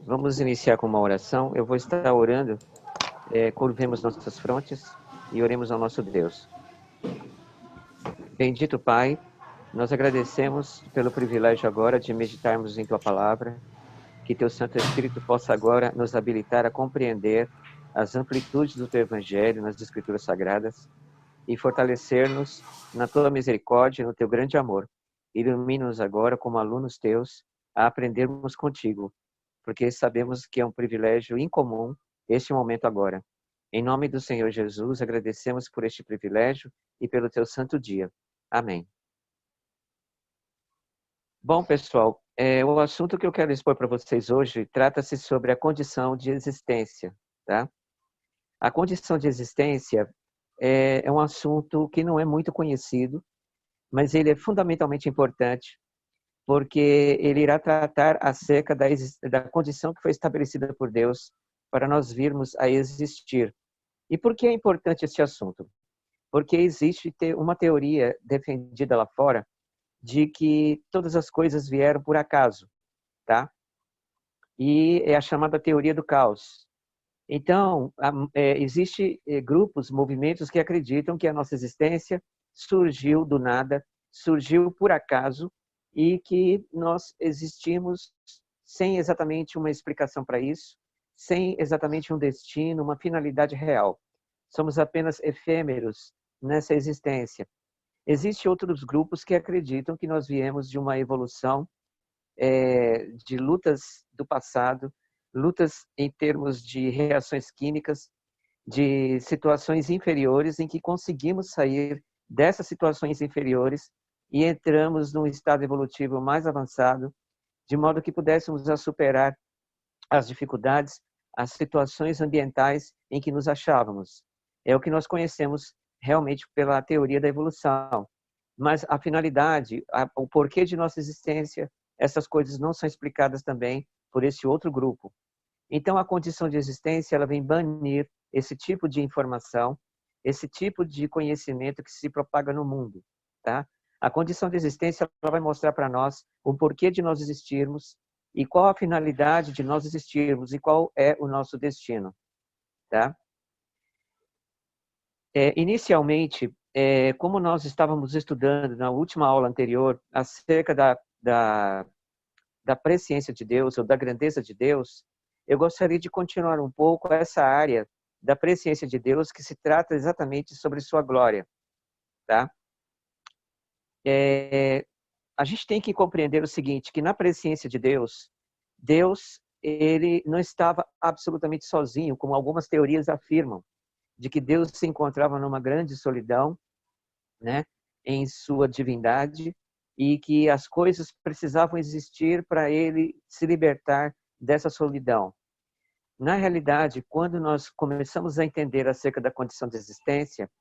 Vamos iniciar com uma oração. Eu vou estar orando, curvemos nossas frontes e oremos ao nosso Deus. Bendito Pai, nós agradecemos pelo privilégio agora de meditarmos em Tua Palavra, que Teu Santo Espírito possa agora nos habilitar a compreender as amplitudes do Teu Evangelho nas Escrituras Sagradas e fortalecer-nos na Tua misericórdia e no Teu grande amor. Ilumina-nos agora como alunos Teus a aprendermos contigo, porque sabemos que é um privilégio incomum este momento agora. Em nome do Senhor Jesus, agradecemos por este privilégio e pelo teu santo dia. Amém. Bom, pessoal, o assunto que eu quero expor para vocês hoje trata-se sobre a condição de existência, tá? A condição de existência é um assunto que não é muito conhecido, mas ele é fundamentalmente importante, porque ele irá tratar acerca da condição que foi estabelecida por Deus para nós virmos a existir. E por que é importante esse assunto? Porque existe uma teoria defendida lá fora de que todas as coisas vieram por acaso, tá? E é a chamada teoria do caos. Então, existe grupos, movimentos que acreditam que a nossa existência surgiu do nada, surgiu por acaso e que nós existimos sem exatamente uma explicação para isso, sem exatamente um destino, uma finalidade real. Somos apenas efêmeros nessa existência. Existem outros grupos que acreditam que nós viemos de uma evolução de lutas do passado, lutas em termos de reações químicas, de situações inferiores em que conseguimos sair dessas situações inferiores e entramos num estado evolutivo mais avançado, de modo que pudéssemos superar as dificuldades, as situações ambientais em que nos achávamos. É o que nós conhecemos realmente pela teoria da evolução. Mas a finalidade, o porquê de nossa existência, essas coisas não são explicadas também por esse outro grupo. Então, a condição de existência, ela vem banir esse tipo de informação, esse tipo de conhecimento que se propaga no mundo, tá? A condição de existência, ela vai mostrar para nós o porquê de nós existirmos e qual a finalidade de nós existirmos e qual é o nosso destino, tá? Inicialmente, como nós estávamos estudando na última aula anterior acerca da presciência de Deus ou da grandeza de Deus, eu gostaria de continuar um pouco essa área da presciência de Deus que se trata exatamente sobre sua glória, tá? A gente tem que compreender o seguinte, que na presciência de Deus, Deus ele não estava absolutamente sozinho, como algumas teorias afirmam, de que Deus se encontrava numa grande solidão, né, em sua divindade, e que as coisas precisavam existir para ele se libertar dessa solidão. Na realidade, quando nós começamos a entender acerca da condição de existência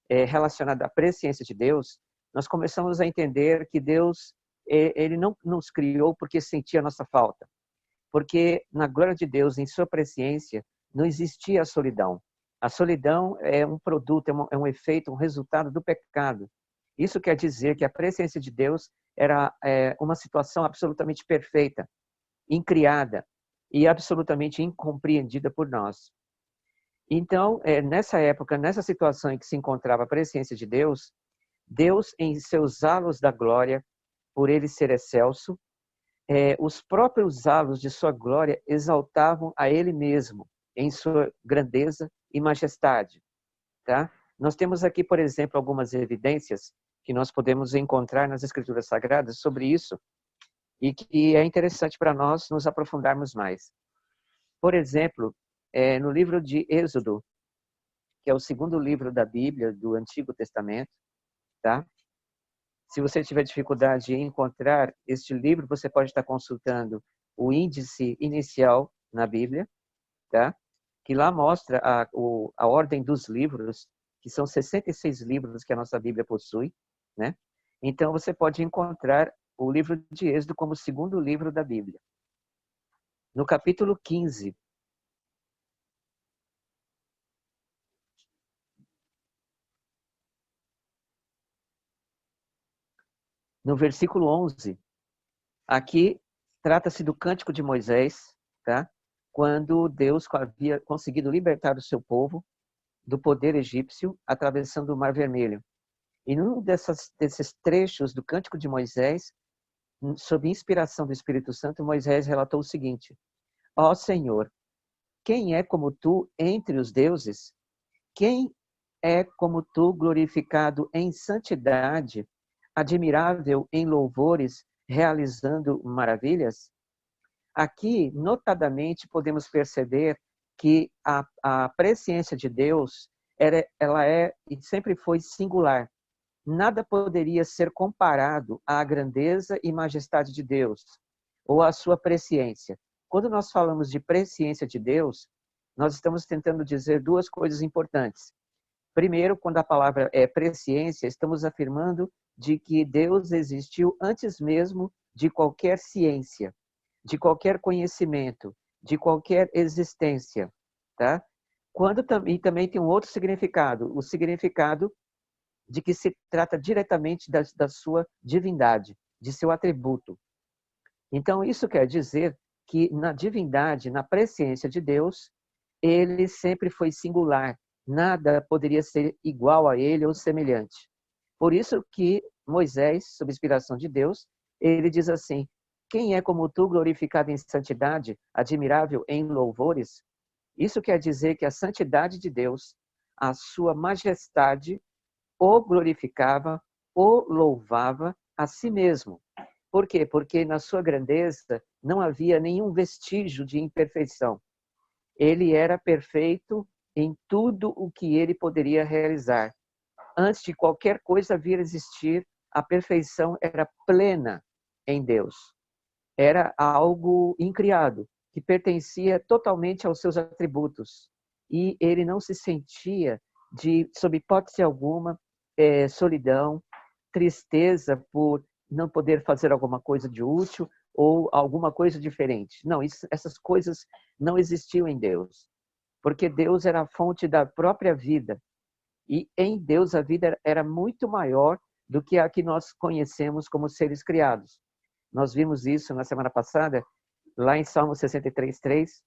relacionada à presciência de Deus, nós começamos a entender que Deus ele não nos criou porque sentia a nossa falta, porque na glória de Deus, em sua presciência, não existia a solidão. A solidão é um produto, é um efeito, um resultado do pecado. Isso quer dizer que a presciência de Deus era uma situação absolutamente perfeita, incriada e absolutamente incompreendida por nós. Então, nessa época, nessa situação em que se encontrava a presciência de Deus, Deus, em seus halos da glória, por ele ser excelso, os próprios halos de sua glória exaltavam a ele mesmo, em sua grandeza e majestade. Tá? Nós temos aqui, por exemplo, algumas evidências que nós podemos encontrar nas Escrituras Sagradas sobre isso e que é interessante para nós nos aprofundarmos mais. Por exemplo, no livro de Êxodo, que é o segundo livro da Bíblia, do Antigo Testamento, tá? Se você tiver dificuldade em encontrar este livro, você pode estar consultando o índice inicial na Bíblia, tá? Que lá mostra a ordem dos livros, que são 66 livros que a nossa Bíblia possui, né? Então, você pode encontrar o livro de Êxodo como o segundo livro da Bíblia. No capítulo 15, no versículo 11, aqui trata-se do Cântico de Moisés, tá? Quando Deus havia conseguido libertar o seu povo do poder egípcio, atravessando o Mar Vermelho. E num desses trechos do Cântico de Moisés, sob inspiração do Espírito Santo, Moisés relatou o seguinte: Ó Senhor, quem é como tu entre os deuses? Quem é como tu, glorificado em santidade, admirável em louvores, realizando maravilhas? Aqui, notadamente, podemos perceber que a presciência de Deus ela é e sempre foi singular. Nada poderia ser comparado à grandeza e majestade de Deus ou à sua presciência. Quando nós falamos de presciência de Deus, nós estamos tentando dizer duas coisas importantes. Primeiro, quando a palavra é presciência, estamos afirmando de que Deus existiu antes mesmo de qualquer ciência, de qualquer conhecimento, de qualquer existência, tá? E também tem um outro significado, o significado de que se trata diretamente da sua divindade, de seu atributo. Então, isso quer dizer que na divindade, na presciência de Deus, ele sempre foi singular, nada poderia ser igual a ele ou semelhante. Por isso que Moisés, sob inspiração de Deus, ele diz assim: quem é como tu, glorificado em santidade, admirável em louvores? Isso quer dizer que a santidade de Deus, a sua majestade, o glorificava, o louvava a si mesmo. Por quê? Porque na sua grandeza não havia nenhum vestígio de imperfeição. Ele era perfeito em tudo o que ele poderia realizar. Antes de qualquer coisa vir a existir, a perfeição era plena em Deus. Era algo incriado, que pertencia totalmente aos seus atributos. E ele não se sentia, sob hipótese alguma, solidão, tristeza por não poder fazer alguma coisa de útil ou alguma coisa diferente. Não, essas coisas não existiam em Deus, porque Deus era a fonte da própria vida. E em Deus a vida era muito maior do que a que nós conhecemos como seres criados. Nós vimos isso na semana passada, lá em Salmo 63:3,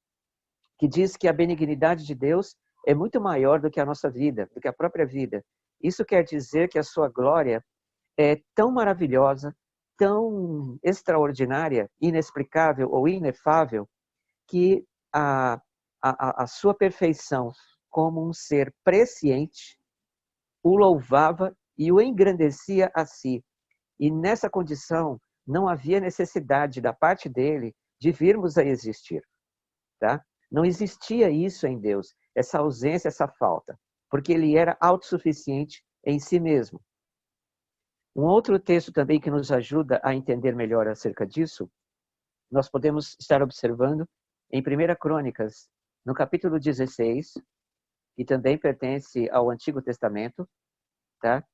que diz que a benignidade de Deus é muito maior do que a nossa vida, do que a própria vida. Isso quer dizer que a sua glória é tão maravilhosa, tão extraordinária, inexplicável ou inefável, que a sua perfeição como um ser presciente o louvava e o engrandecia a si. E nessa condição, não havia necessidade da parte dele de virmos a existir. Tá? Não existia isso em Deus, essa ausência, essa falta, porque ele era autossuficiente em si mesmo. Um outro texto também que nos ajuda a entender melhor acerca disso, nós podemos estar observando em 1 Crônicas, no capítulo 16, que também pertence ao Antigo Testamento, tá?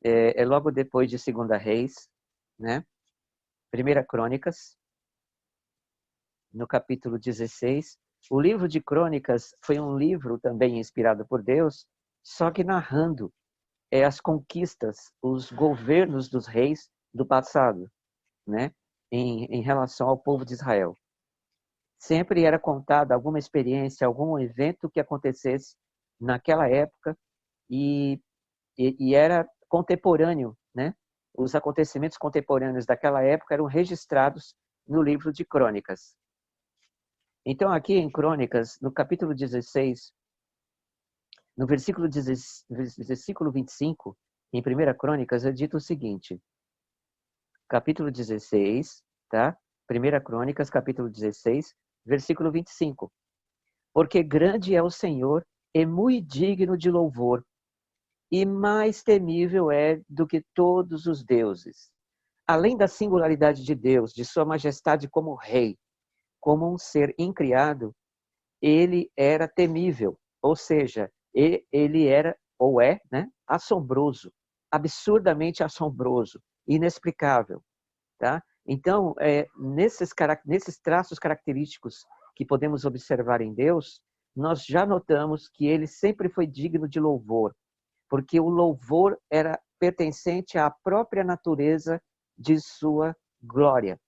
É logo depois de 2 Reis, né? 1 Crônicas, no capítulo 16. O livro de Crônicas foi um livro também inspirado por Deus, só que narrando as conquistas, os governos dos reis do passado, né? Em relação ao povo de Israel. Sempre era contada alguma experiência, algum evento que acontecesse naquela época e era contemporâneo, né? Os acontecimentos contemporâneos daquela época eram registrados no livro de Crônicas. Então, aqui em Crônicas, no capítulo 16, no versículo 25, em 1 Crônicas, é dito o seguinte, capítulo 16, tá? 1 Crônicas, capítulo 16, versículo 25. Porque grande é o Senhor e muito digno de louvor, e mais temível é do que todos os deuses. Além da singularidade de Deus, de sua majestade como rei, como um ser incriado, ele era temível, ou seja, ele era, ou é, né, assombroso, absurdamente assombroso, inexplicável. Tá? Então, nesses traços característicos que podemos observar em Deus, nós já notamos que ele sempre foi digno de louvor, porque o louvor era pertencente à própria natureza de sua glória.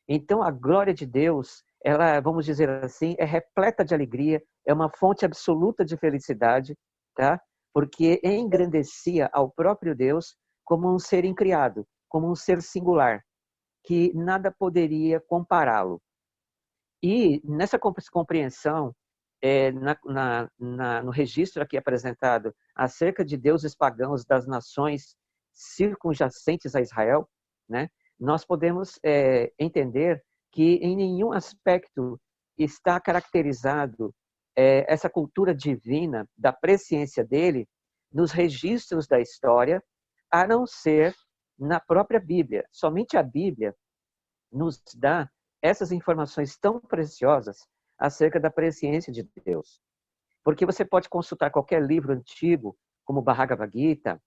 Então, a glória de Deus ela, vamos dizer assim, é repleta de alegria, é uma fonte absoluta de felicidade, tá? Porque engrandecia ao próprio Deus como um ser incriado, como um ser singular, que nada poderia compará-lo. E nessa compreensão, no registro aqui apresentado acerca de deuses pagãos das nações circunjacentes a Israel, né, nós podemos entender que em nenhum aspecto está caracterizado essa cultura divina da presciência dele nos registros da história, a não ser na própria Bíblia. Somente a Bíblia nos dá essas informações tão preciosas acerca da presciência de Deus. Porque você pode consultar qualquer livro antigo, como Bhagavad Gita,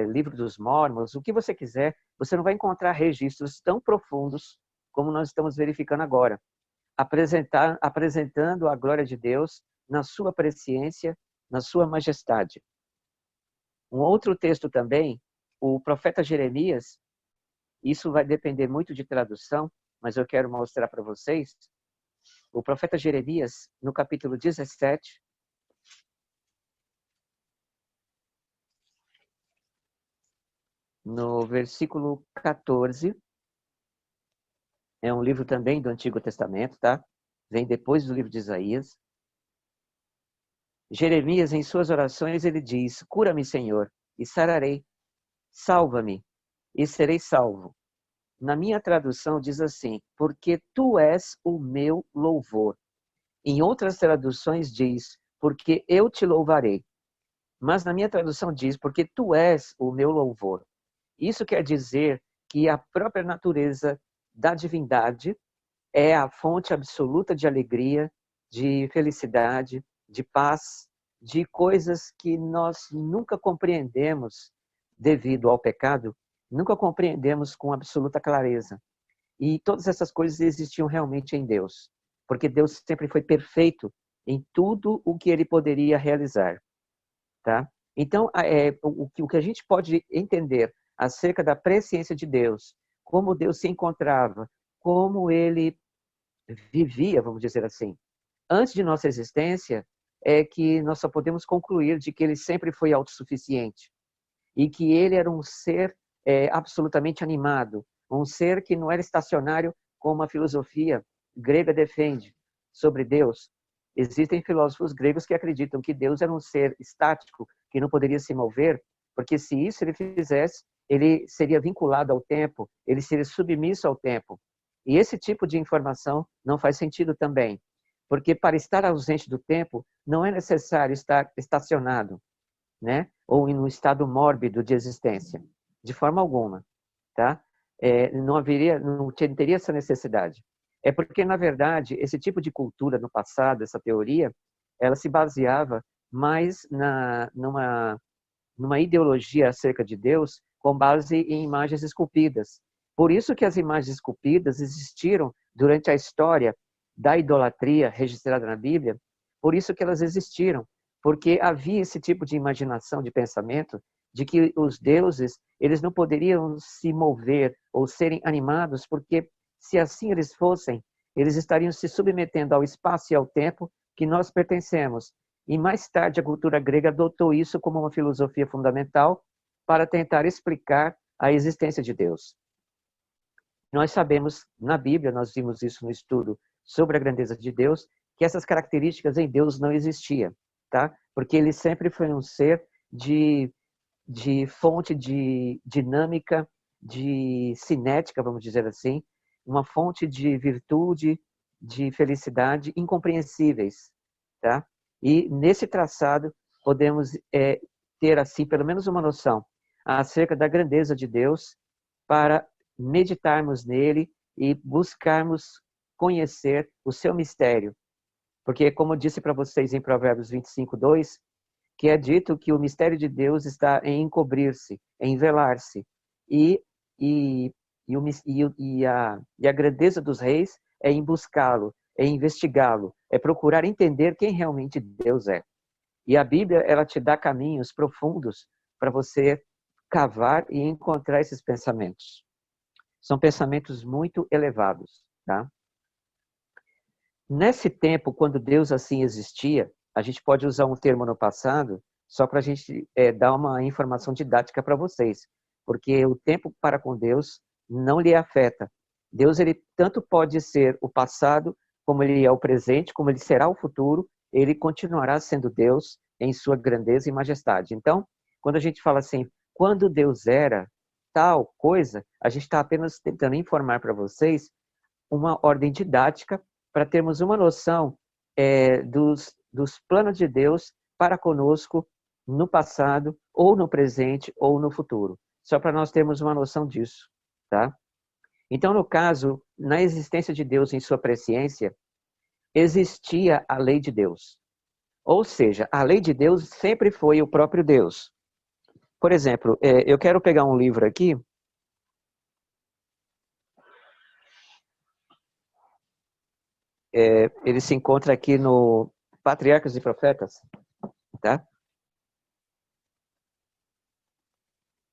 livro dos Mormons, o que você quiser, você não vai encontrar registros tão profundos como nós estamos verificando agora, apresentando a glória de Deus na sua presciência, na sua majestade. Um outro texto também, o profeta Jeremias, isso vai depender muito de tradução, mas eu quero mostrar para vocês. O profeta Jeremias, no capítulo 17, no versículo 14, é um livro também do Antigo Testamento, tá? Vem depois do livro de Isaías. Jeremias, em suas orações, ele diz: cura-me, Senhor, e sararei. Salva-me, e serei salvo. Na minha tradução diz assim: porque tu és o meu louvor. Em outras traduções diz: porque eu te louvarei. Mas na minha tradução diz: porque tu és o meu louvor. Isso quer dizer que a própria natureza da divindade é a fonte absoluta de alegria, de felicidade, de paz, de coisas que nós nunca compreendemos devido ao pecado, nunca compreendemos com absoluta clareza. E todas essas coisas existiam realmente em Deus, porque Deus sempre foi perfeito em tudo o que ele poderia realizar, tá? Então, o que a gente pode entender acerca da presciência de Deus, como Deus se encontrava, como ele vivia, vamos dizer assim, antes de nossa existência, é que nós só podemos concluir de que ele sempre foi autossuficiente e que ele era um ser absolutamente animado, um ser que não era estacionário como a filosofia grega defende sobre Deus. Existem filósofos gregos que acreditam que Deus era um ser estático, que não poderia se mover, porque se isso ele fizesse, ele seria vinculado ao tempo, ele seria submisso ao tempo. E esse tipo de informação não faz sentido também, porque para estar ausente do tempo, não é necessário estar estacionado, né? Ou em um estado mórbido de existência, de forma alguma, tá? Não teria essa necessidade. É porque, na verdade, esse tipo de cultura no passado, essa teoria, ela se baseava mais numa ideologia acerca de Deus com base em imagens esculpidas. Por isso que as imagens esculpidas existiram durante a história da idolatria registrada na Bíblia, por isso que elas existiram, porque havia esse tipo de imaginação, de pensamento, de que os deuses, eles não poderiam se mover ou serem animados, porque se assim eles fossem, eles estariam se submetendo ao espaço e ao tempo que nós pertencemos. E mais tarde a cultura grega adotou isso como uma filosofia fundamental para tentar explicar a existência de Deus. Nós sabemos, na Bíblia, nós vimos isso no estudo sobre a grandeza de Deus, que essas características em Deus não existiam, tá? Porque ele sempre foi um ser de fonte de dinâmica, de cinética, vamos dizer assim, uma fonte de virtude, de felicidade incompreensíveis, tá? E nesse traçado podemos ter assim pelo menos uma noção acerca da grandeza de Deus para meditarmos nele e buscarmos conhecer o seu mistério. Porque, como eu disse para vocês em Provérbios 25:2, que é dito que o mistério de Deus está em encobrir-se, em velar-se. E, e, e a grandeza dos reis é em buscá-lo, é investigá-lo, é procurar entender quem realmente Deus é. E a Bíblia, ela te dá caminhos profundos para você cavar e encontrar esses pensamentos. São pensamentos muito elevados, tá? Nesse tempo, quando Deus assim existia, a gente pode usar um termo no passado, só para a gente dar uma informação didática para vocês, porque o tempo para com Deus não lhe afeta. Deus, ele tanto pode ser o passado, como ele é o presente, como ele será o futuro, ele continuará sendo Deus em sua grandeza e majestade. Então, quando a gente fala assim, quando Deus era tal coisa, a gente está apenas tentando informar para vocês uma ordem didática para termos uma noção dos planos de Deus para conosco no passado, ou no presente, ou no futuro. Só para nós termos uma noção disso, tá? Então, no caso, na existência de Deus em sua presciência, existia a lei de Deus. Ou seja, a lei de Deus sempre foi o próprio Deus. Por exemplo, eu quero pegar um livro aqui. Ele se encontra aqui no Patriarcas e Profetas, tá?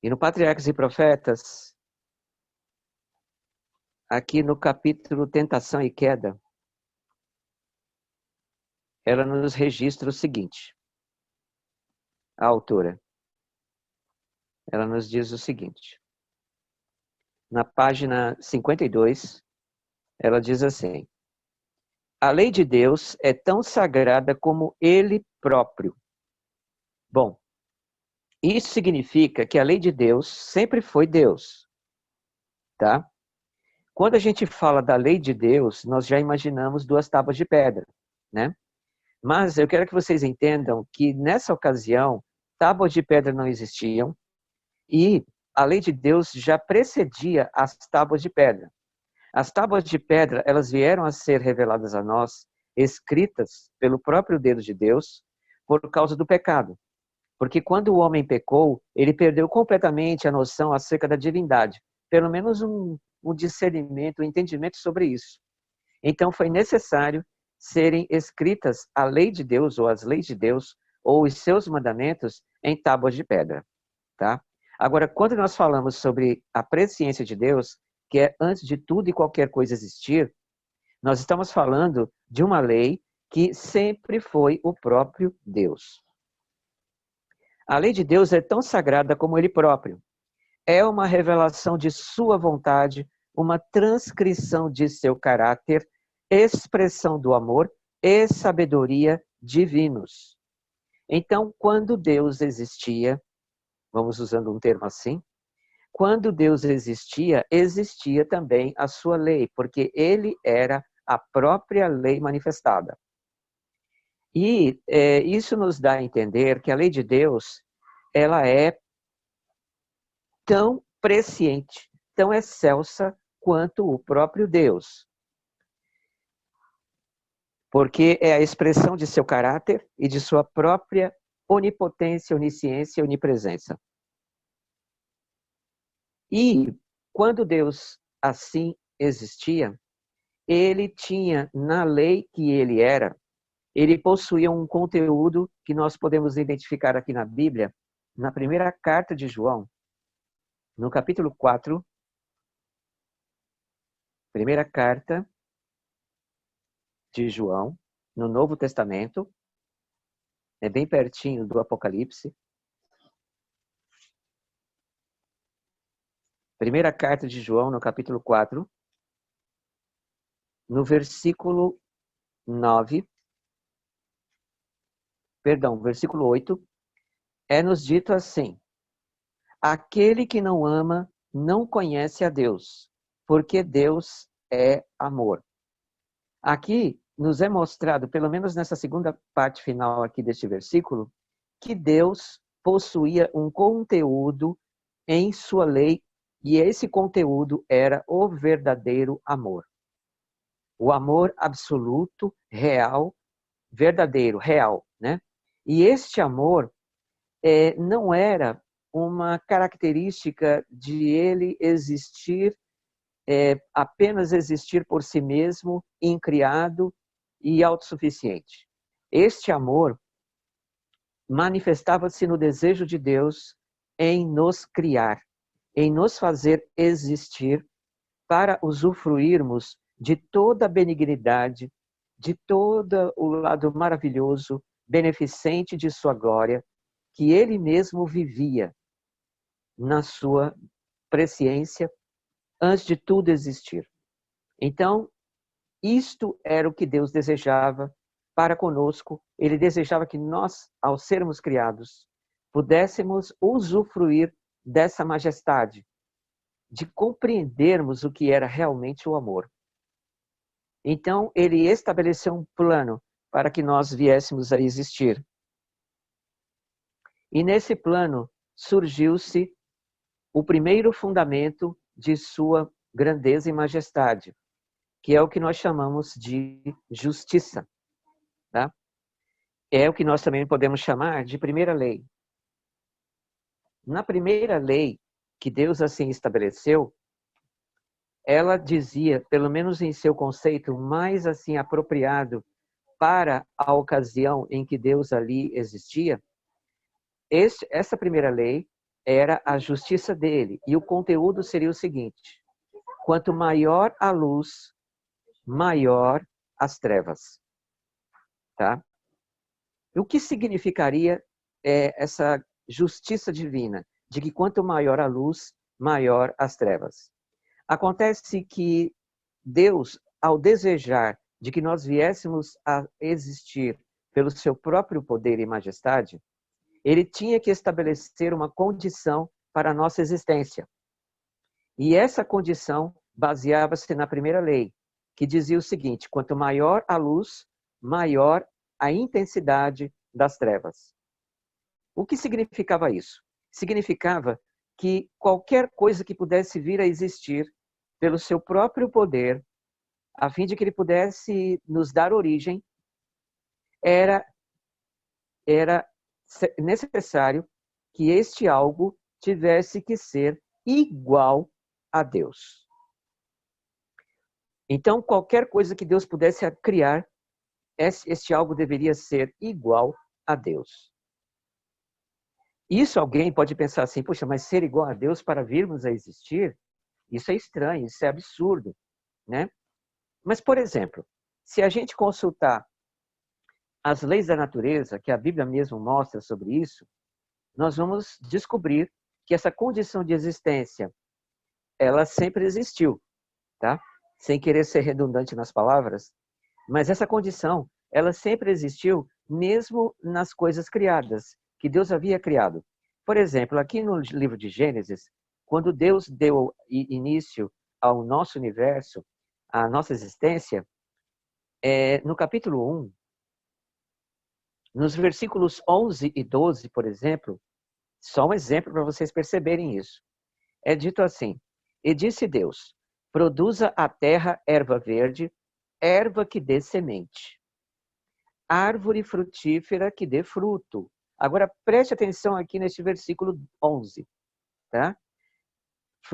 E no Patriarcas e Profetas, aqui no capítulo Tentação e Queda, ela nos registra o seguinte. A autora, ela nos diz o seguinte. Na página 52, ela diz assim: a lei de Deus é tão sagrada como ele próprio. Bom, isso significa que a lei de Deus sempre foi Deus, tá? Quando a gente fala da lei de Deus, nós já imaginamos duas tábuas de pedra, né? Mas eu quero que vocês entendam que nessa ocasião, tábuas de pedra não existiam e a lei de Deus já precedia as tábuas de pedra. As tábuas de pedra, elas vieram a ser reveladas a nós, escritas pelo próprio dedo de Deus, por causa do pecado. Porque quando o homem pecou, ele perdeu completamente a noção acerca da divindade. Pelo menos um discernimento, um entendimento sobre isso. Então foi necessário serem escritas a lei de Deus, ou as leis de Deus, ou os seus mandamentos em tábuas de pedra. Tá? Agora, quando nós falamos sobre a presciência de Deus, que é antes de tudo e qualquer coisa existir, nós estamos falando de uma lei que sempre foi o próprio Deus. A lei de Deus é tão sagrada como ele próprio. É uma revelação de sua vontade, uma transcrição de seu caráter, expressão do amor e sabedoria divinos. Então, quando Deus existia, vamos usando um termo assim, quando Deus existia, existia também a sua lei, porque ele era a própria lei manifestada. E isso nos dá a entender que a lei de Deus, ela é tão presciente, tão excelsa quanto o próprio Deus. Porque é a expressão de seu caráter e de sua própria onipotência, onisciência e onipresença. E quando Deus assim existia, ele tinha na lei que ele era, ele possuía um conteúdo que nós podemos identificar aqui na Bíblia, na primeira carta de João, no capítulo 4, primeira carta de João, no Novo Testamento, é bem pertinho do Apocalipse. Primeira carta de João, no capítulo 4, no versículo 9, versículo 8, é-nos dito assim: aquele que não ama não conhece a Deus, porque Deus é amor. Aqui nos é mostrado, pelo menos nessa segunda parte final aqui deste versículo, que Deus possuía um conteúdo em sua lei, e esse conteúdo era o verdadeiro amor. O amor absoluto, real, verdadeiro, real, né? E este amor não era uma característica de ele existir, apenas existir por si mesmo, incriado e autossuficiente. Este amor manifestava-se no desejo de Deus em nos criar, em nos fazer existir para usufruirmos de toda a benignidade, de todo o lado maravilhoso, beneficente de sua glória, que ele mesmo vivia na sua presciência antes de tudo existir. Então, isto era o que Deus desejava para conosco. Ele desejava que nós, ao sermos criados, pudéssemos usufruir dessa majestade, de compreendermos o que era realmente o amor. Então, ele estabeleceu um plano para que nós viéssemos a existir. E nesse plano surgiu-se o primeiro fundamento de sua grandeza e majestade, que é o que nós chamamos de justiça. Tá? É o que nós também podemos chamar de primeira lei. Na primeira lei, que Deus assim estabeleceu, ela dizia, pelo menos em seu conceito mais assim apropriado para a ocasião em que Deus ali existia, essa primeira lei era a justiça dele. E o conteúdo seria o seguinte: quanto maior a luz, maior as trevas. Tá? O que significaria essa justiça divina? De que quanto maior a luz, maior as trevas. Acontece que Deus, ao desejar de que nós viéssemos a existir pelo seu próprio poder e majestade, ele tinha que estabelecer uma condição para a nossa existência. E essa condição baseava-se na primeira lei, que dizia o seguinte: quanto maior a luz, maior a intensidade das trevas. O que significava isso? Significava que qualquer coisa que pudesse vir a existir pelo seu próprio poder, a fim de que ele pudesse nos dar origem, era necessário que este algo tivesse que ser igual a Deus. Então, qualquer coisa que Deus pudesse criar, este algo deveria ser igual a Deus. Isso alguém pode pensar assim: puxa, mas ser igual a Deus para virmos a existir? Isso é estranho, isso é absurdo, né? Mas, por exemplo, se a gente consultar as leis da natureza, que a Bíblia mesmo mostra sobre isso, nós vamos descobrir que essa condição de existência, ela sempre existiu, tá? Sem querer ser redundante nas palavras, mas essa condição, ela sempre existiu mesmo nas coisas criadas, que Deus havia criado. Por exemplo, aqui no livro de Gênesis, quando Deus deu início ao nosso universo, à nossa existência, no capítulo 1, nos versículos 11 e 12, por exemplo, só um exemplo para vocês perceberem isso. É dito assim: e disse Deus, produza a terra erva verde, erva que dê semente, árvore frutífera que dê fruto. Agora, preste atenção aqui neste versículo 11. Tá?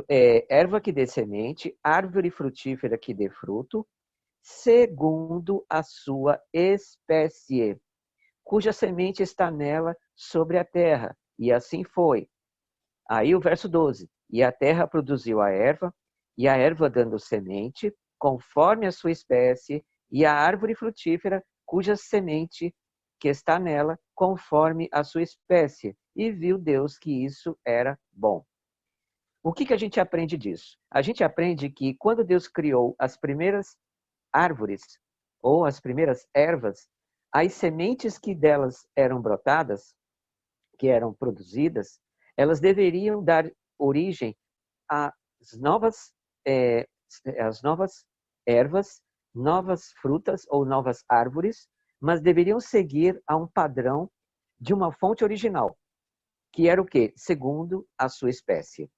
Erva que dê semente, árvore frutífera que dê fruto, segundo a sua espécie, cuja semente está nela sobre a terra. E assim foi. Aí o verso 12. E a terra produziu a erva, e a erva dando semente, conforme a sua espécie, e a árvore frutífera, cuja semente que está nela, conforme a sua espécie. E viu Deus que isso era bom. O que a gente aprende disso? A gente aprende que quando Deus criou as primeiras árvores, ou as primeiras ervas, as sementes que delas eram brotadas, que eram produzidas, elas deveriam dar origem às novas ervas, novas frutas ou novas árvores, mas deveriam seguir a um padrão de uma fonte original, que era o quê? Segundo a sua espécie.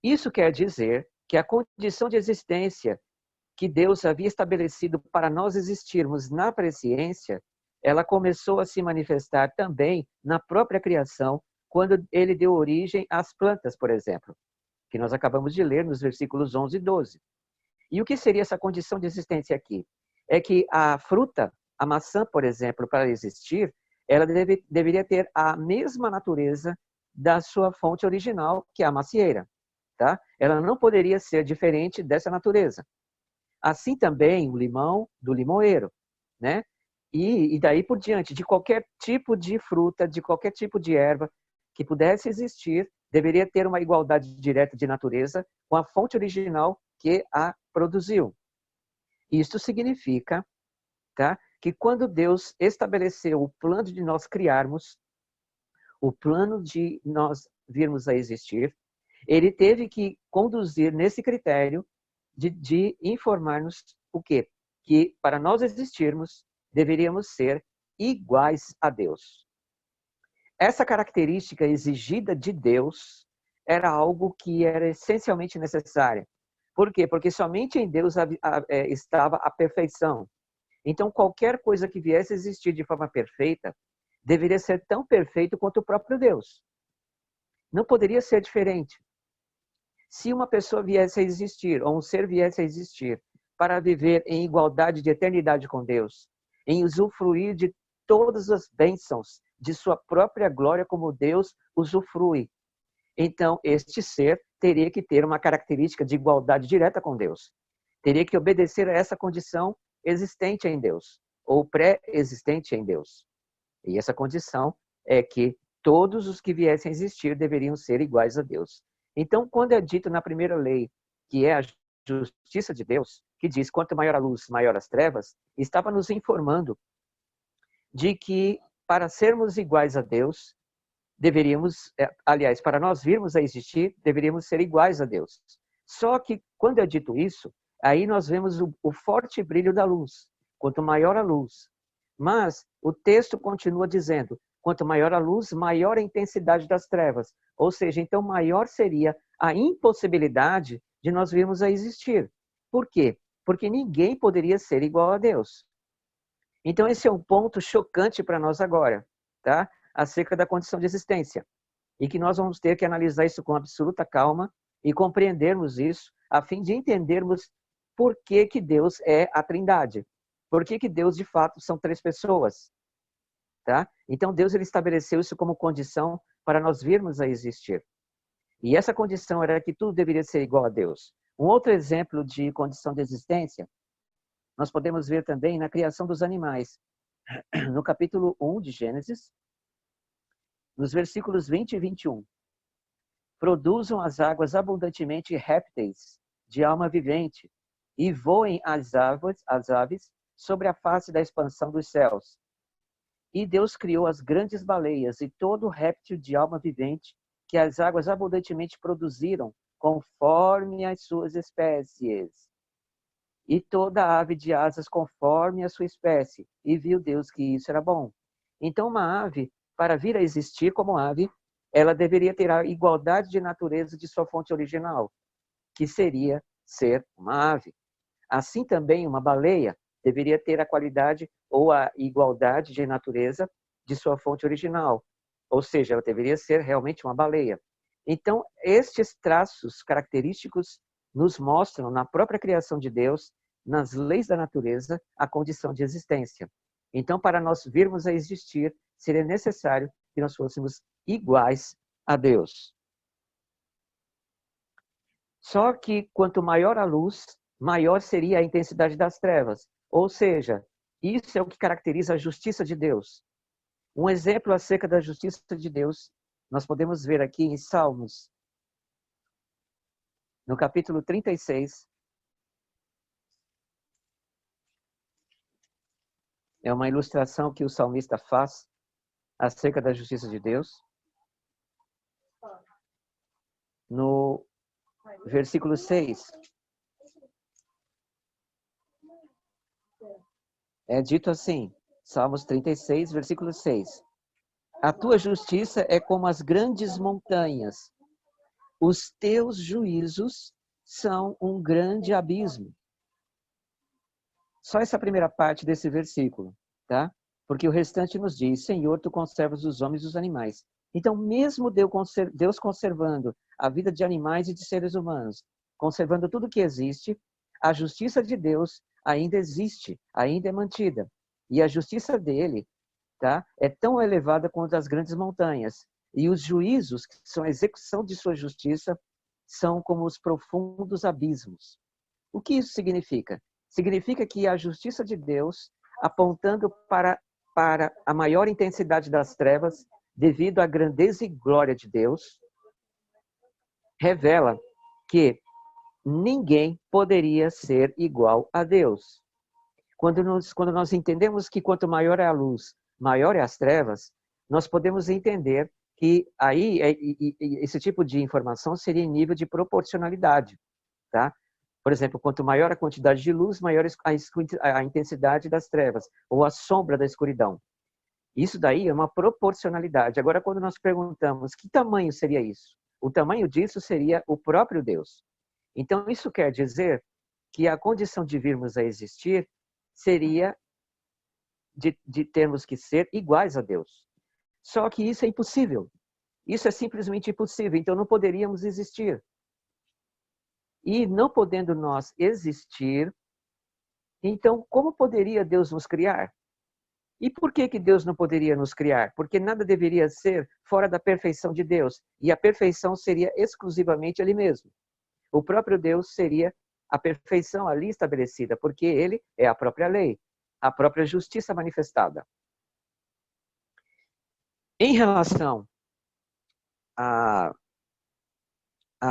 Isso quer dizer que a condição de existência que Deus havia estabelecido para nós existirmos na presciência, ela começou a se manifestar também na própria criação, quando ele deu origem às plantas, por exemplo, que nós acabamos de ler nos versículos 11 e 12. E o que seria essa condição de existência aqui? É que a fruta, a maçã, por exemplo, para existir, ela deveria ter a mesma natureza da sua fonte original, que é a macieira. Tá? Ela não poderia ser diferente dessa natureza. Assim também o limão do limoeiro, né? E daí por diante, de qualquer tipo de fruta, de qualquer tipo de erva que pudesse existir, deveria ter uma igualdade direta de natureza com a fonte original que a produziu. Isto significa, tá, que quando Deus estabeleceu o plano de nós criarmos, o plano de nós virmos a existir, ele teve que conduzir nesse critério de informar-nos o quê? Que para nós existirmos, deveríamos ser iguais a Deus. Essa característica exigida de Deus era algo que era essencialmente necessária. Por quê? Porque somente em Deus estava a perfeição. Então, qualquer coisa que viesse a existir de forma perfeita, deveria ser tão perfeito quanto o próprio Deus. Não poderia ser diferente. Se uma pessoa viesse a existir, ou um ser viesse a existir, para viver em igualdade de eternidade com Deus, em usufruir de todas as bênçãos de sua própria glória como Deus usufrui, então este ser teria que ter uma característica de igualdade direta com Deus. Teria que obedecer a essa condição existente em Deus, ou pré-existente em Deus. E essa condição é que todos os que viessem a existir deveriam ser iguais a Deus. Então, quando é dito na primeira lei, que é a justiça de Deus, que diz quanto maior a luz, maior as trevas, estava nos informando de que para sermos iguais a Deus, deveríamos, aliás, para nós virmos a existir, deveríamos ser iguais a Deus. Só que quando é dito isso, aí nós vemos o forte brilho da luz. Quanto maior a luz. Mas o texto continua dizendo, quanto maior a luz, maior a intensidade das trevas. Ou seja, então maior seria a impossibilidade de nós virmos a existir. Por quê? Porque ninguém poderia ser igual a Deus. Então esse é um ponto chocante para nós agora, tá? Acerca da condição de existência. E que nós vamos ter que analisar isso com absoluta calma e compreendermos isso, a fim de entendermos por que que Deus é a Trindade. Por que que Deus, de fato, são três pessoas. Tá? Então Deus ele estabeleceu isso como condição para nós virmos a existir. E essa condição era que tudo deveria ser igual a Deus. Um outro exemplo de condição de existência, nós podemos ver também na criação dos animais. No capítulo 1 de Gênesis, nos versículos 20 e 21. Produzam as águas abundantemente répteis de alma vivente e voem as aves sobre a face da expansão dos céus. E Deus criou as grandes baleias e todo réptil de alma vivente que as águas abundantemente produziram, conforme as suas espécies. E toda ave de asas conforme a sua espécie. E viu Deus que isso era bom. Então uma ave, para vir a existir como ave, ela deveria ter a igualdade de natureza de sua fonte original, que seria ser uma ave. Assim também uma baleia deveria ter a qualidade ou a igualdade de natureza de sua fonte original. Ou seja, ela deveria ser realmente uma baleia. Então, estes traços característicos nos mostram na própria criação de Deus, nas leis da natureza, a condição de existência. Então, para nós virmos a existir, seria necessário que nós fôssemos iguais a Deus. Só que quanto maior a luz, maior seria a intensidade das trevas. Ou seja, isso é o que caracteriza a justiça de Deus. Um exemplo acerca da justiça de Deus, nós podemos ver aqui em Salmos, no capítulo 36. É uma ilustração que o salmista faz acerca da justiça de Deus. No versículo 6. É dito assim, Salmos 36, versículo 6. A tua justiça é como as grandes montanhas. Os teus juízos são um grande abismo. Só essa primeira parte desse versículo, tá? Porque o restante nos diz, Senhor, tu conservas os homens e os animais. Então, mesmo Deus conservando a vida de animais e de seres humanos, conservando tudo que existe, a justiça de Deus ainda existe, ainda é mantida. E a justiça dele, tá, é tão elevada quanto as grandes montanhas. E os juízos, que são a execução de sua justiça, são como os profundos abismos. O que isso significa? Significa que a justiça de Deus, apontando para a maior intensidade das trevas, devido à grandeza e glória de Deus, revela que ninguém poderia ser igual a Deus. Quando nós entendemos que quanto maior é a luz, maior é as trevas, nós podemos entender que aí esse tipo de informação seria em nível de proporcionalidade, tá? Por exemplo, quanto maior a quantidade de luz, maior a intensidade das trevas, ou a sombra da escuridão. Isso daí é uma proporcionalidade. Agora, quando nós perguntamos que tamanho seria isso? O tamanho disso seria o próprio Deus. Então, isso quer dizer que a condição de virmos a existir seria de termos que ser iguais a Deus. Só que isso é impossível. Isso é simplesmente impossível. Então, não poderíamos existir. E não podendo nós existir, então, como poderia Deus nos criar? E por que Deus não poderia nos criar? Porque nada deveria ser fora da perfeição de Deus. E a perfeição seria exclusivamente Ele mesmo. O próprio Deus seria a perfeição ali estabelecida, porque Ele é a própria lei, a própria justiça manifestada. Em relação à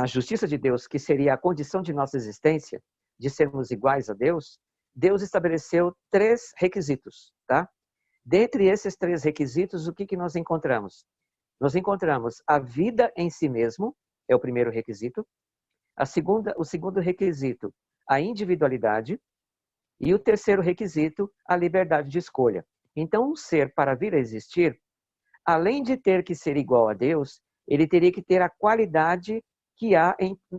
justiça de Deus, que seria a condição de nossa existência, de sermos iguais a Deus, Deus estabeleceu 3 requisitos, tá? Dentre esses 3 requisitos, o que nós encontramos? Nós encontramos a vida em si mesmo, é o primeiro requisito. O segundo requisito, a individualidade. E o terceiro requisito, a liberdade de escolha. Então, um ser, para vir a existir, além de ter que ser igual a Deus, ele teria que ter a qualidade que há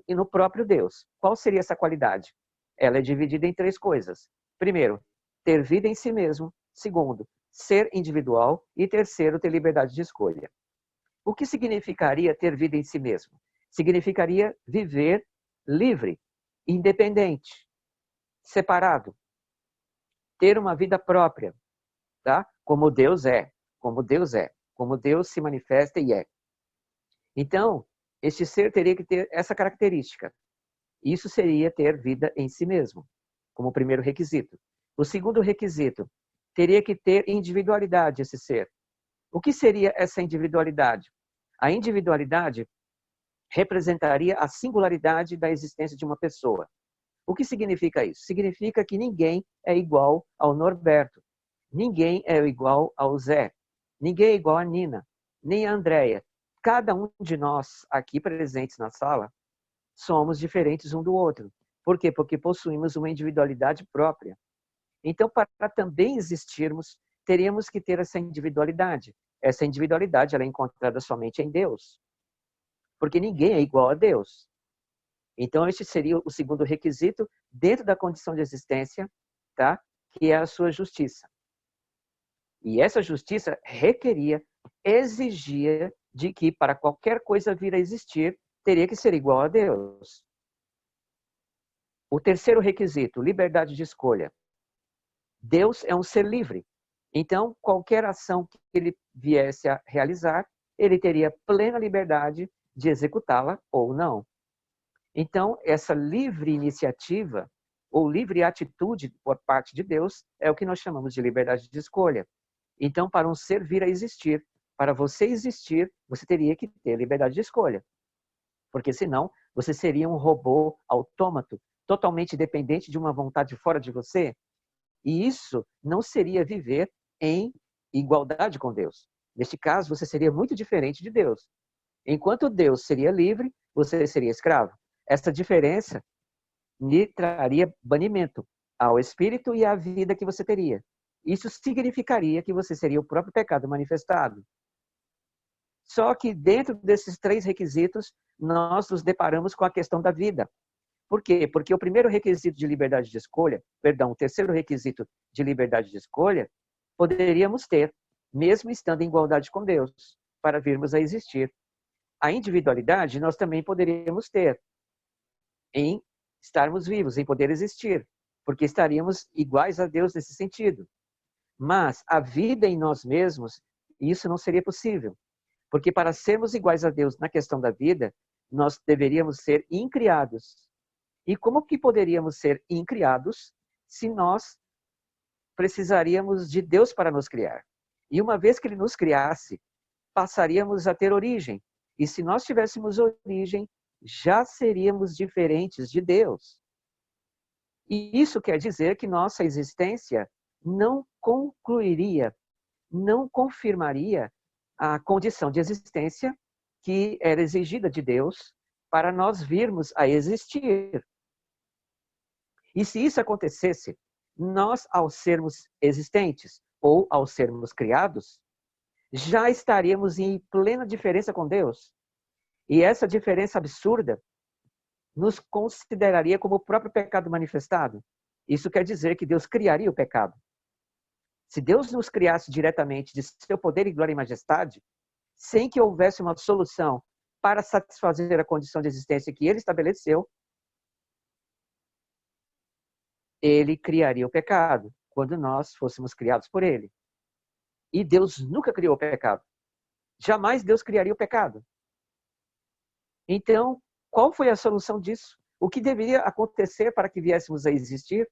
no próprio Deus. Qual seria essa qualidade? Ela é dividida em 3 coisas. Primeiro, ter vida em si mesmo. Segundo, ser individual. E terceiro, ter liberdade de escolha. O que significaria ter vida em si mesmo? Significaria viver livre, independente, separado, ter uma vida própria, tá? Como Deus é, como Deus é, como Deus se manifesta e é. Então, este ser teria que ter essa característica. Isso seria ter vida em si mesmo, como primeiro requisito. O segundo requisito, teria que ter individualidade esse ser. O que seria essa individualidade? A individualidade representaria a singularidade da existência de uma pessoa. O que significa isso? Significa que ninguém é igual ao Norberto, ninguém é igual ao Zé, ninguém é igual a Nina, nem a Andréia. Cada um de nós aqui presentes na sala somos diferentes um do outro. Por quê? Porque possuímos uma individualidade própria. Então, para também existirmos, teríamos que ter essa individualidade. Essa individualidade ela é encontrada somente em Deus. Porque ninguém é igual a Deus. Então, este seria o segundo requisito dentro da condição de existência, tá? Que é a sua justiça. E essa justiça requeria, exigia de que para qualquer coisa vir a existir, teria que ser igual a Deus. O terceiro requisito, liberdade de escolha. Deus é um ser livre. Então, qualquer ação que ele viesse a realizar, ele teria plena liberdade de executá-la ou não. Então, essa livre iniciativa ou livre atitude por parte de Deus é o que nós chamamos de liberdade de escolha. Então, para um ser vir a existir, para você existir, você teria que ter liberdade de escolha. Porque senão, você seria um robô autômato, totalmente dependente de uma vontade fora de você. E isso não seria viver em igualdade com Deus. Neste caso, você seria muito diferente de Deus. Enquanto Deus seria livre, você seria escravo. Essa diferença lhe traria banimento ao espírito e à vida que você teria. Isso significaria que você seria o próprio pecado manifestado. Só que dentro desses 3 requisitos, nós nos deparamos com a questão da vida. Por quê? Porque o primeiro requisito de liberdade de escolha, o terceiro requisito de liberdade de escolha, poderíamos ter, mesmo estando em igualdade com Deus, para virmos a existir. A individualidade nós também poderíamos ter, em estarmos vivos, em poder existir, porque estaríamos iguais a Deus nesse sentido. Mas a vida em nós mesmos, isso não seria possível. Porque para sermos iguais a Deus na questão da vida, nós deveríamos ser incriados. E como que poderíamos ser incriados se nós precisaríamos de Deus para nos criar. E uma vez que Ele nos criasse, passaríamos a ter origem. E se nós tivéssemos origem, já seríamos diferentes de Deus. E isso quer dizer que nossa existência não concluiria, não confirmaria a condição de existência que era exigida de Deus para nós virmos a existir. E se isso acontecesse, nós, ao sermos existentes ou ao sermos criados, já estaríamos em plena diferença com Deus. E essa diferença absurda nos consideraria como o próprio pecado manifestado. Isso quer dizer que Deus criaria o pecado. Se Deus nos criasse diretamente de seu poder e glória e majestade, sem que houvesse uma solução para satisfazer a condição de existência que Ele estabeleceu, Ele criaria o pecado quando nós fôssemos criados por Ele. E Deus nunca criou o pecado. Jamais Deus criaria o pecado. Então, qual foi a solução disso? O que deveria acontecer para que viéssemos a existir?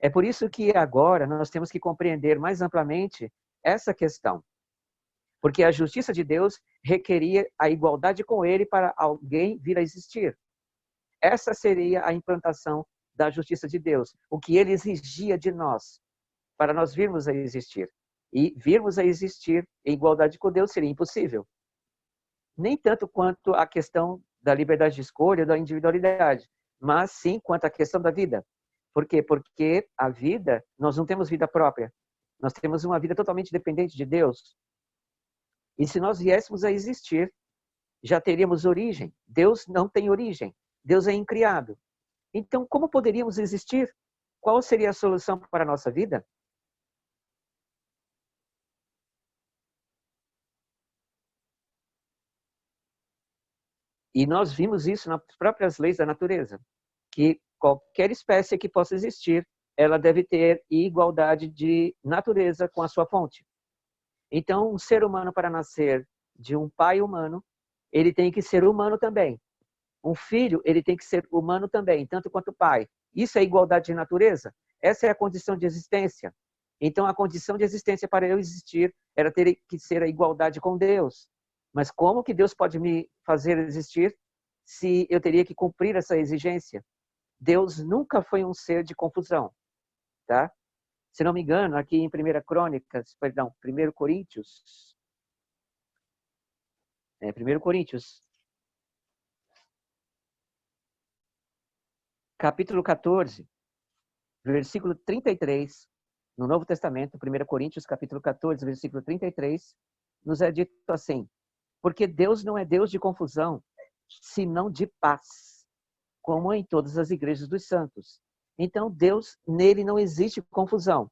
É por isso que agora nós temos que compreender mais amplamente essa questão. Porque a justiça de Deus requeria a igualdade com Ele para alguém vir a existir. Essa seria a implantação da justiça de Deus, o que Ele exigia de nós, para nós virmos a existir. E virmos a existir em igualdade com Deus seria impossível. Nem tanto quanto a questão da liberdade de escolha, da individualidade, mas sim quanto à questão da vida. Por quê? Porque a vida, nós não temos vida própria. Nós temos uma vida totalmente dependente de Deus. E se nós viéssemos a existir, já teríamos origem. Deus não tem origem. Deus é incriado. Então, como poderíamos existir? Qual seria a solução para a nossa vida? E nós vimos isso nas próprias leis da natureza, que qualquer espécie que possa existir, ela deve ter igualdade de natureza com a sua fonte. Então, um ser humano, para nascer de um pai humano, ele tem que ser humano também. Um filho, ele tem que ser humano também, tanto quanto o pai. Isso é igualdade de natureza. Essa é a condição de existência. Então, a condição de existência para eu existir era ter que ser a igualdade com Deus. Mas como que Deus pode me fazer existir se eu teria que cumprir essa exigência? Deus nunca foi um ser de confusão, tá? Se não me engano, aqui em 1 Coríntios, 1 Coríntios, capítulo 14, versículo 33, no Novo Testamento, 1 Coríntios, capítulo 14, versículo 33, nos é dito assim: porque Deus não é Deus de confusão, senão de paz, como em todas as igrejas dos santos. Então, Deus, nele não existe confusão.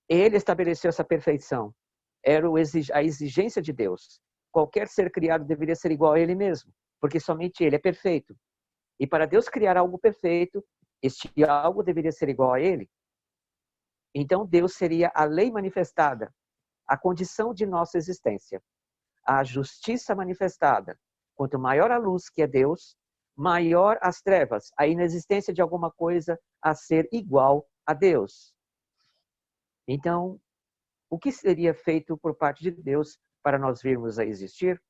Ele estabeleceu essa perfeição. Era a exigência de Deus. Qualquer ser criado deveria ser igual a Ele mesmo, porque somente Ele é perfeito. E para Deus criar algo perfeito, este algo deveria ser igual a Ele. Então, Deus seria a lei manifestada, a condição de nossa existência. A justiça manifestada. Quanto maior a luz, que é Deus, maior as trevas, a inexistência de alguma coisa a ser igual a Deus. Então, o que seria feito por parte de Deus para nós virmos a existir?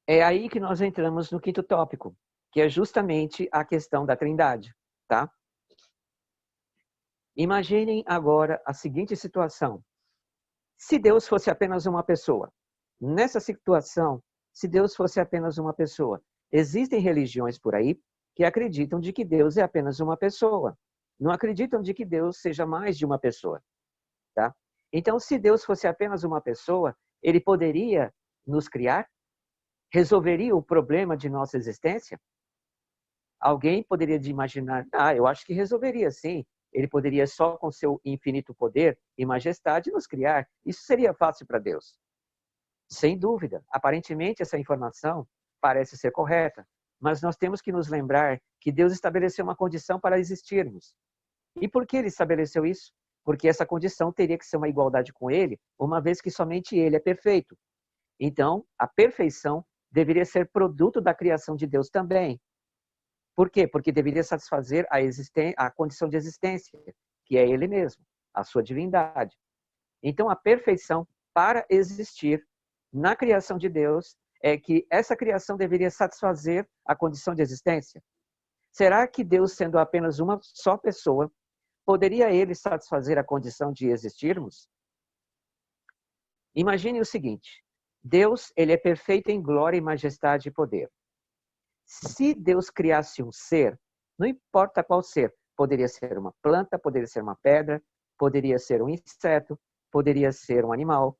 É aí que nós entramos no quinto tópico, que é justamente a questão da Trindade, tá? Imaginem agora a seguinte situação. Se Deus fosse apenas uma pessoa, nessa situação, se Deus fosse apenas uma pessoa, existem religiões por aí que acreditam de que Deus é apenas uma pessoa. Não acreditam de que Deus seja mais de uma pessoa, tá? Então, se Deus fosse apenas uma pessoa, Ele poderia nos criar? Resolveria o problema de nossa existência? Alguém poderia imaginar, eu acho que resolveria sim. Ele poderia só com seu infinito poder e majestade nos criar. Isso seria fácil para Deus. Sem dúvida. Aparentemente essa informação parece ser correta, mas nós temos que nos lembrar que Deus estabeleceu uma condição para existirmos. E por que Ele estabeleceu isso? Porque essa condição teria que ser uma igualdade com Ele, uma vez que somente Ele é perfeito. Então, a perfeição deveria ser produto da criação de Deus também. Por quê? Porque deveria satisfazer a condição de existência, que é Ele mesmo, a sua divindade. Então, a perfeição para existir na criação de Deus é que essa criação deveria satisfazer a condição de existência. Será que Deus, sendo apenas uma só pessoa, poderia Ele satisfazer a condição de existirmos? Imagine o seguinte, Deus, Ele é perfeito em glória e majestade e poder. Se Deus criasse um ser, não importa qual ser, poderia ser uma planta, poderia ser uma pedra, poderia ser um inseto, poderia ser um animal,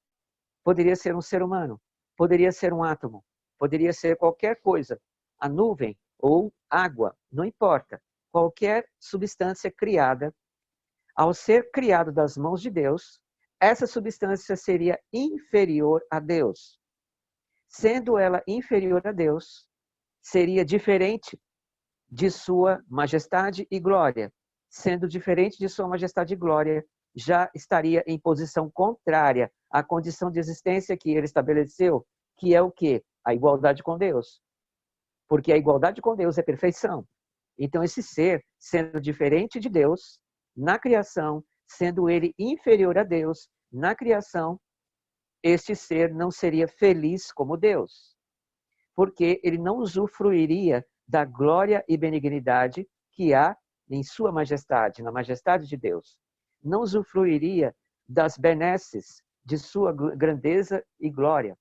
poderia ser um ser humano, poderia ser um átomo, poderia ser qualquer coisa, a nuvem ou água, não importa. Qualquer substância criada, ao ser criado das mãos de Deus, essa substância seria inferior a Deus. Sendo ela inferior a Deus, seria diferente de sua majestade e glória. Sendo diferente de sua majestade e glória, já estaria em posição contrária à condição de existência que ele estabeleceu, que é o quê? A igualdade com Deus. Porque a igualdade com Deus é perfeição. Então, esse ser, sendo diferente de Deus, na criação, sendo ele inferior a Deus, na criação, este ser não seria feliz como Deus. Porque ele não usufruiria da glória e benignidade que há em sua majestade, na majestade de Deus. Não usufruiria das benesses de sua grandeza e glória.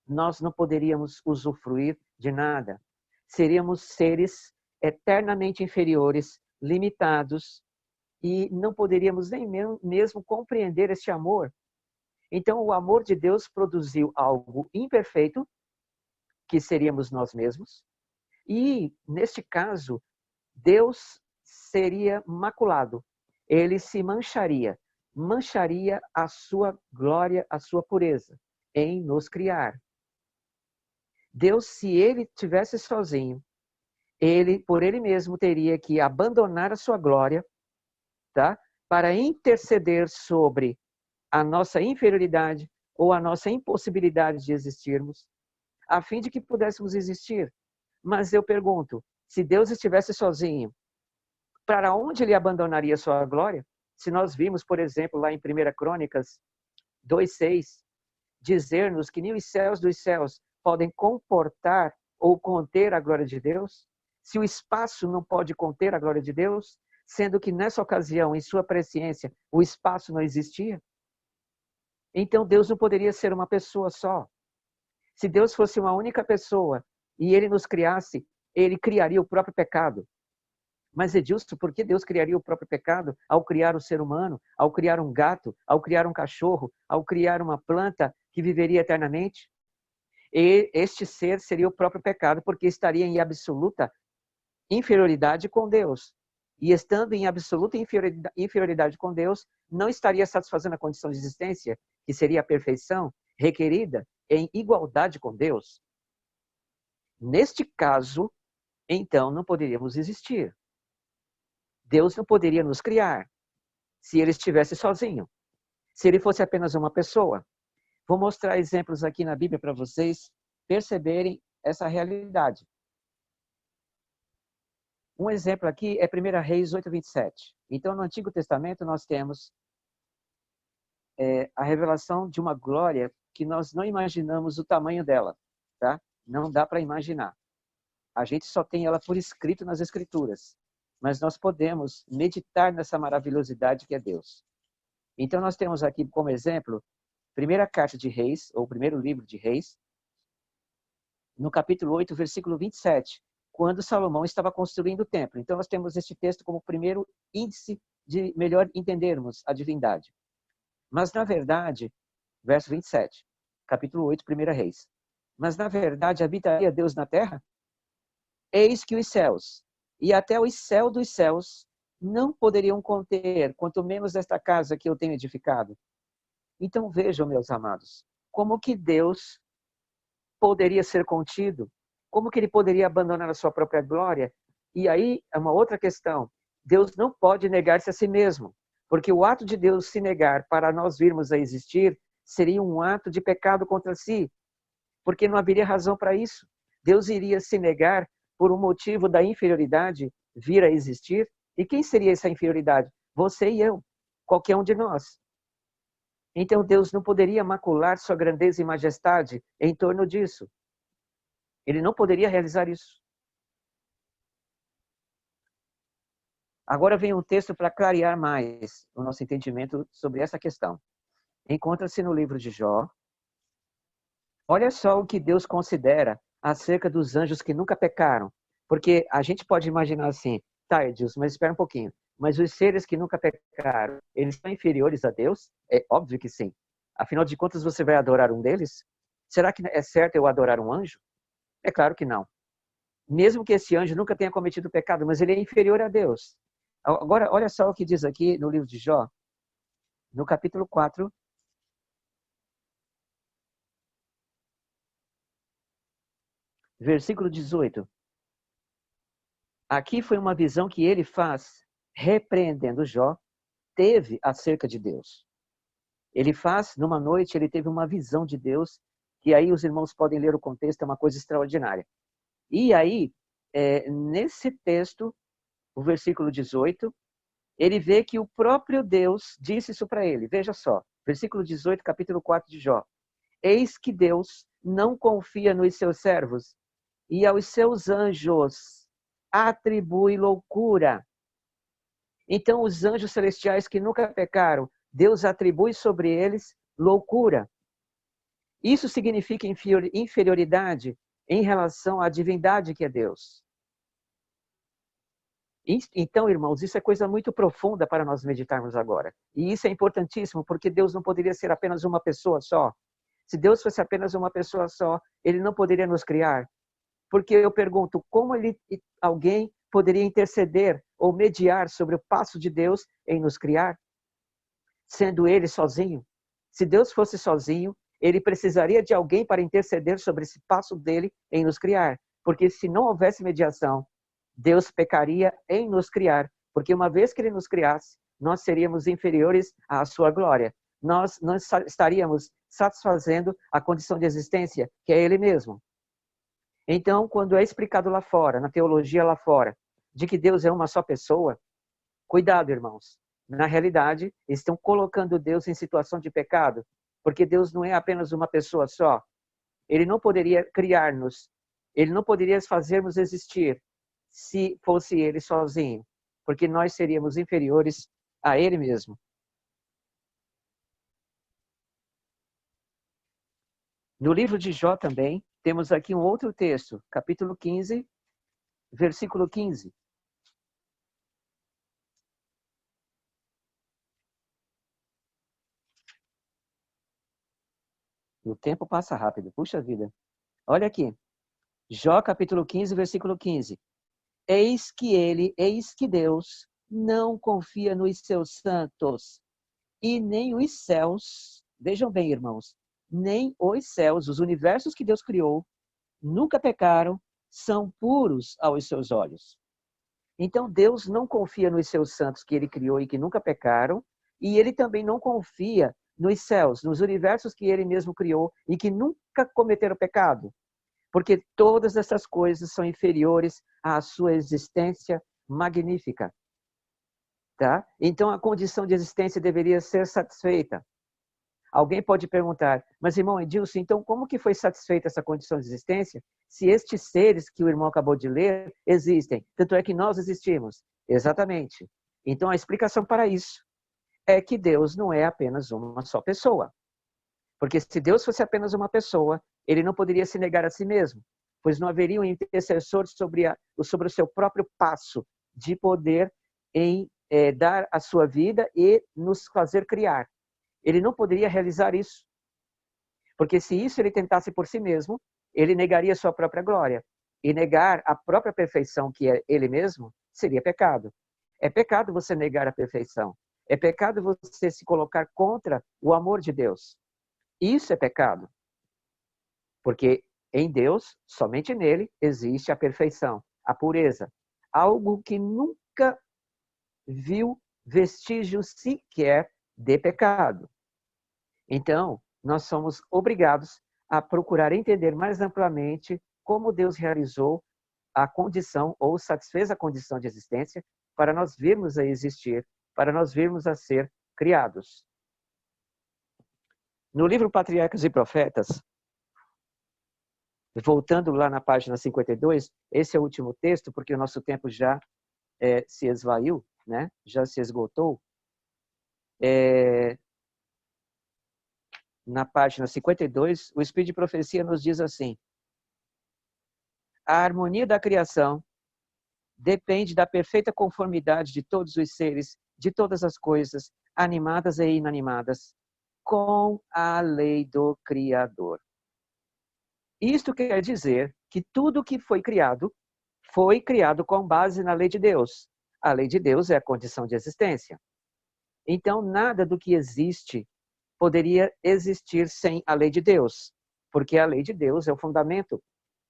Nós não poderíamos usufruir de nada. Seríamos seres eternamente inferiores, limitados, e não poderíamos nem mesmo compreender este amor. Então, o amor de Deus produziu algo imperfeito, que seríamos nós mesmos, e, neste caso, Deus seria maculado. Ele se mancharia a sua glória, a sua pureza, em nos criar. Deus, se ele estivesse sozinho, ele, por ele mesmo, teria que abandonar a sua glória, tá? Para interceder sobre a nossa inferioridade ou a nossa impossibilidade de existirmos, a fim de que pudéssemos existir. Mas eu pergunto, se Deus estivesse sozinho, para onde ele abandonaria sua glória? Se nós vimos, por exemplo, lá em 1 Crônicas 2:6, dizer-nos que nem os céus dos céus podem comportar ou conter a glória de Deus, se o espaço não pode conter a glória de Deus, sendo que nessa ocasião, em sua presciência, o espaço não existia, então Deus não poderia ser uma pessoa só. Se Deus fosse uma única pessoa e ele nos criasse, ele criaria o próprio pecado. Mas, Edilson, por que Deus criaria o próprio pecado ao criar o ser humano, ao criar um gato, ao criar um cachorro, ao criar uma planta que viveria eternamente? E este ser seria o próprio pecado, porque estaria em absoluta inferioridade com Deus. E estando em absoluta inferioridade com Deus, não estaria satisfazendo a condição de existência, que seria a perfeição requerida em igualdade com Deus. Neste caso, então, não poderíamos existir. Deus não poderia nos criar se ele estivesse sozinho, se ele fosse apenas uma pessoa. Vou mostrar exemplos aqui na Bíblia para vocês perceberem essa realidade. Um exemplo aqui é 1 Reis 8:27. Então, no Antigo Testamento, nós temos a revelação de uma glória que nós não imaginamos o tamanho dela, tá? Não dá para imaginar. A gente só tem ela por escrito nas Escrituras, mas nós podemos meditar nessa maravilhosidade que é Deus. Então, nós temos aqui como exemplo, primeira carta de Reis, ou primeiro livro de Reis, no capítulo 8, versículo 27, quando Salomão estava construindo o templo. Então, nós temos este texto como primeiro índice de melhor entendermos a divindade. Mas, na verdade, verso 27, capítulo 8, 1 Reis. Mas, na verdade, habitaria Deus na terra? Eis que os céus, e até os céus dos céus, não poderiam conter, quanto menos esta casa que eu tenho edificado. Então, vejam, meus amados, como que Deus poderia ser contido? Como que ele poderia abandonar a sua própria glória? E aí, é uma outra questão. Deus não pode negar-se a si mesmo, porque o ato de Deus se negar para nós virmos a existir seria um ato de pecado contra si. porque não haveria razão para isso. Deus iria se negar por um motivo da inferioridade vir a existir. E quem seria essa inferioridade? Você e eu, qualquer um de nós. Então Deus não poderia macular sua grandeza e majestade em torno disso. Ele não poderia realizar isso. Agora vem um texto para clarear mais o nosso entendimento sobre essa questão. Encontra-se no livro de Jó. Olha só o que Deus considera acerca dos anjos que nunca pecaram. Porque a gente pode imaginar assim, tá, Edilson, mas espera um pouquinho. Mas os seres que nunca pecaram, eles são inferiores a Deus? É óbvio que sim. Afinal de contas, você vai adorar um deles? Será que é certo eu adorar um anjo? É claro que não. Mesmo que esse anjo nunca tenha cometido pecado, mas ele é inferior a Deus. Agora, olha só o que diz aqui no livro de Jó, no capítulo 4, versículo 18. Aqui foi uma visão que ele faz, repreendendo Jó, teve acerca de Deus. Ele faz, numa noite, ele teve uma visão de Deus, que aí os irmãos podem ler o contexto, é uma coisa extraordinária. E aí, nesse texto, o versículo 18, ele vê que o próprio Deus disse isso para ele. Veja só, versículo 18, capítulo 4 de Jó. Eis que Deus não confia nos seus servos e aos seus anjos atribui loucura. Então, os anjos celestiais que nunca pecaram, Deus atribui sobre eles loucura. Isso significa inferioridade em relação à divindade que é Deus. Então, irmãos, isso é coisa muito profunda para nós meditarmos agora. E isso é importantíssimo, porque Deus não poderia ser apenas uma pessoa só. Se Deus fosse apenas uma pessoa só, ele não poderia nos criar. Porque eu pergunto, como alguém poderia interceder ou mediar sobre o passo de Deus em nos criar, sendo ele sozinho? Se Deus fosse sozinho, ele precisaria de alguém para interceder sobre esse passo dele em nos criar. Porque se não houvesse mediação, Deus pecaria em nos criar, porque uma vez que ele nos criasse, nós seríamos inferiores à sua glória. Nós não estaríamos satisfazendo a condição de existência, que é ele mesmo. Então, quando é explicado lá fora, na teologia lá fora, de que Deus é uma só pessoa, cuidado, irmãos. Na realidade, estão colocando Deus em situação de pecado, porque Deus não é apenas uma pessoa só. Ele não poderia criar-nos, ele não poderia fazermos existir se fosse ele sozinho, porque nós seríamos inferiores a ele mesmo. No livro de Jó também, temos aqui um outro texto, capítulo 15, versículo 15. O tempo passa rápido, puxa vida. Olha aqui, Jó capítulo 15, versículo 15. Eis que Deus não confia nos seus santos, e nem os céus, vejam bem, irmãos, nem os céus, os universos que Deus criou, nunca pecaram, são puros aos seus olhos. Então Deus não confia nos seus santos que ele criou e que nunca pecaram, e ele também não confia nos céus, nos universos que ele mesmo criou e que nunca cometeram pecado, porque todas essas coisas são inferiores à sua existência magnífica. Tá? Então a condição de existência deveria ser satisfeita. Alguém pode perguntar, mas irmão Edilson, então como que foi satisfeita essa condição de existência se estes seres que o irmão acabou de ler existem? Tanto é que nós existimos. Exatamente. Então a explicação para isso é que Deus não é apenas uma só pessoa. Porque se Deus fosse apenas uma pessoa, ele não poderia se negar a si mesmo, pois não haveria um intercessor sobre o seu próprio passo de poder em dar a sua vida e nos fazer criar. Ele não poderia realizar isso. Porque se isso ele tentasse por si mesmo, ele negaria sua própria glória. E negar a própria perfeição, que é ele mesmo, seria pecado. É pecado você negar a perfeição. É pecado você se colocar contra o amor de Deus. Isso é pecado. Porque em Deus, somente nele, existe a perfeição, a pureza. Algo que nunca viu vestígio sequer de pecado. Então, nós somos obrigados a procurar entender mais amplamente como Deus realizou a condição ou satisfez a condição de existência para nós virmos a existir, para nós virmos a ser criados. No livro Patriarcas e Profetas, voltando lá na página 52, esse é o último texto, porque o nosso tempo já se esvaiu, né? Já se esgotou. Na página 52, o Espírito de Profecia nos diz assim: a harmonia da criação depende da perfeita conformidade de todos os seres, de todas as coisas, animadas e inanimadas, com a lei do Criador. Isto quer dizer que tudo que foi criado com base na lei de Deus. A lei de Deus é a condição de existência. Então, nada do que existe poderia existir sem a lei de Deus, porque a lei de Deus é o fundamento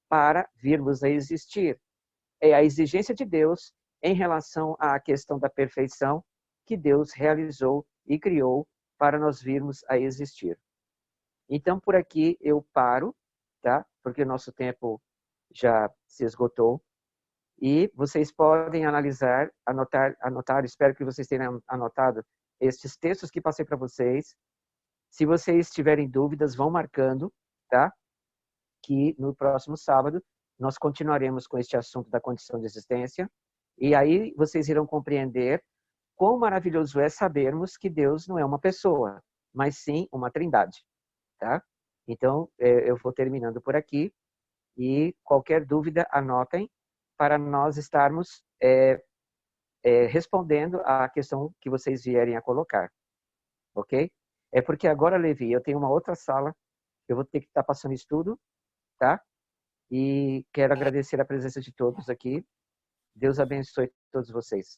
para virmos a existir. É a exigência de Deus em relação à questão da perfeição que Deus realizou e criou para nós virmos a existir. Então, por aqui eu paro, tá? Porque o nosso tempo já se esgotou. E vocês podem analisar, anotar, espero que vocês tenham anotado estes textos que passei para vocês. Se vocês tiverem dúvidas, vão marcando, tá? Que no próximo sábado nós continuaremos com este assunto da condição de existência. E aí vocês irão compreender quão maravilhoso é sabermos que Deus não é uma pessoa, mas sim uma trindade, tá? Então, eu vou terminando por aqui. E qualquer dúvida, anotem para nós estarmos respondendo à questão que vocês vierem a colocar. Ok? É porque agora, Levi, eu tenho uma outra sala, eu vou ter que estar passando estudo, tá? E quero agradecer a presença de todos aqui. Deus abençoe todos vocês.